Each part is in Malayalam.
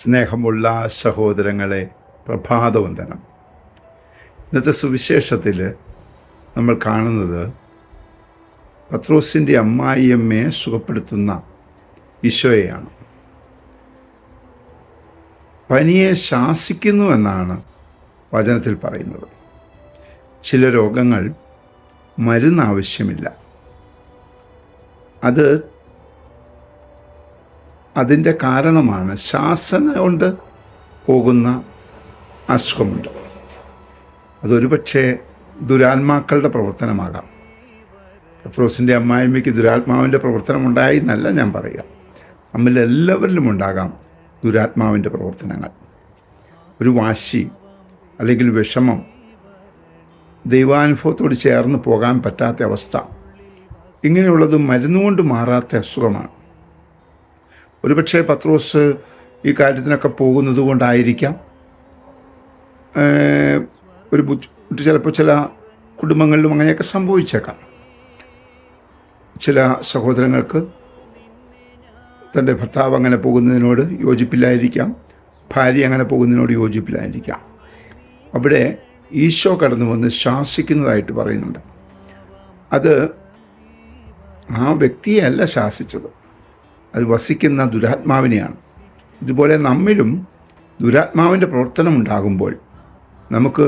സ്നേഹമുള്ള സഹോദരങ്ങളെ, പ്രഭാതവന്ദനം. ഇന്നത്തെ സുവിശേഷത്തിൽ നമ്മൾ കാണുന്നത് പത്രോസിൻ്റെ അമ്മായിയമ്മയെ സുഖപ്പെടുത്തുന്ന ഈശോയെയാണ്. പനിയെ ശാസിക്കുന്നു എന്നാണ് വചനത്തിൽ പറയുന്നത്. ചില രോഗങ്ങൾ മരുന്ന് ആവശ്യമില്ല. അതിൻ്റെ കാരണമാണ് ശാസന കൊണ്ട് പോകുന്ന അസുഖമുണ്ട്. അതൊരു പക്ഷേ ദുരാത്മാക്കളുടെ പ്രവർത്തനമാകാം. പത്രോസിൻ്റെ അമ്മായിമ്മയ്ക്ക് ദുരാത്മാവിൻ്റെ പ്രവർത്തനം ഉണ്ടായി എന്നല്ല ഞാൻ പറയുക. നമ്മളിലെല്ലാവരിലും ഉണ്ടാകാം ദുരാത്മാവിൻ്റെ പ്രവർത്തനങ്ങൾ. ഒരു വാശി അല്ലെങ്കിൽ വിഷമം, ദൈവാനുഭവത്തോട് ചേർന്ന് പോകാൻ പറ്റാത്ത അവസ്ഥ, ഇങ്ങനെയുള്ളത് മരുന്നുകൊണ്ട് മാറാത്ത അസുഖമാണ്. ഒരുപക്ഷെ പത്രോസ് ഈ കാര്യത്തിനൊക്കെ പോകുന്നത് കൊണ്ടായിരിക്കാം ഒരു ബുദ്ധിമുട്ട് ചിലപ്പോൾ ചില കുടുംബങ്ങളിലും അങ്ങനെയൊക്കെ സംഭവിച്ചേക്കാം. ചില സഹോദരങ്ങൾക്ക് തൻ്റെ ഭർത്താവ് അങ്ങനെ പോകുന്നതിനോട് യോജിപ്പില്ലായിരിക്കാം, ഭാര്യ അങ്ങനെ പോകുന്നതിനോട് യോജിപ്പില്ലായിരിക്കാം. അവിടെ ഈശോ കടന്നു വന്ന് ശാസിക്കുന്നതായിട്ട് പറയുന്നുണ്ട്. അത് ആ വ്യക്തിയെയല്ല ശാസിച്ചത്, അത് വസിക്കുന്ന ദുരാത്മാവിനെയാണ്. ഇതുപോലെ നമ്മിലും ദുരാത്മാവിൻ്റെ പ്രവർത്തനം ഉണ്ടാകുമ്പോൾ നമുക്ക്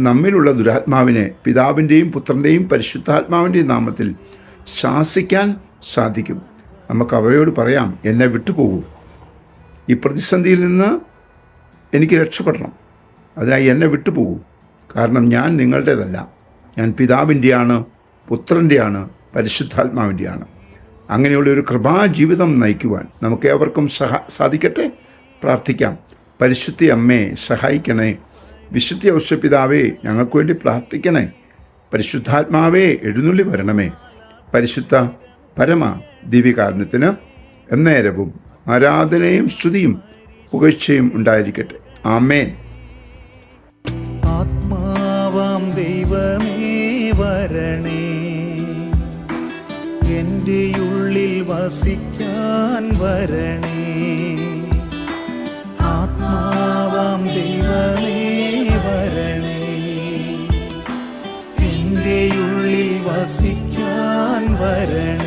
നമ്മിലുള്ള ദുരാത്മാവിനെ പിതാവിൻ്റെയും പുത്രൻ്റെയും പരിശുദ്ധാത്മാവിൻ്റെയും നാമത്തിൽ ശാസിക്കാൻ സാധിക്കും. നമുക്ക് അവയോട് പറയാം, എന്നെ വിട്ടുപോകൂ, ഈ പ്രതിസന്ധിയിൽ നിന്ന് എനിക്ക് രക്ഷപ്പെടണം, അതിനായി എന്നെ വിട്ടുപോകൂ. കാരണം ഞാൻ നിങ്ങളുടേതല്ല, ഞാൻ പിതാവിൻ്റെയാണ്, പുത്രൻ്റെയാണ്, പരിശുദ്ധാത്മാവിൻ്റെയാണ്. അങ്ങനെയുള്ളൊരു കൃപാജീവിതം നയിക്കുവാൻ നമുക്ക് ഏവർക്കും സാധിക്കട്ടെ. പ്രാർത്ഥിക്കാം. പരിശുദ്ധ അമ്മേ സഹായിക്കണേ. വിശുദ്ധ ഔസപിതാവേ ഞങ്ങൾക്ക് വേണ്ടി പ്രാർത്ഥിക്കണേ. പരിശുദ്ധാത്മാവേ എഴുന്നള്ളി വരണമേ. പരിശുദ്ധ പരമ ദിവ്യകാരുണ്യത്തിന് എന്നേരവും ആരാധനയും സ്തുതിയും പുകഴ്ചയും ഉണ്ടായിരിക്കട്ടെ. ആമേൻ. ആത്മാവാം ദൈവമേ വരണേ, എൻ്റെ ഉള്ളിൽ വസിക്കാൻ വരണേ. ആത്മാവാം ദൈവമേ വരണേ, എൻ്റെ ഉള്ളിൽ വസിക്കാൻ വരണേ.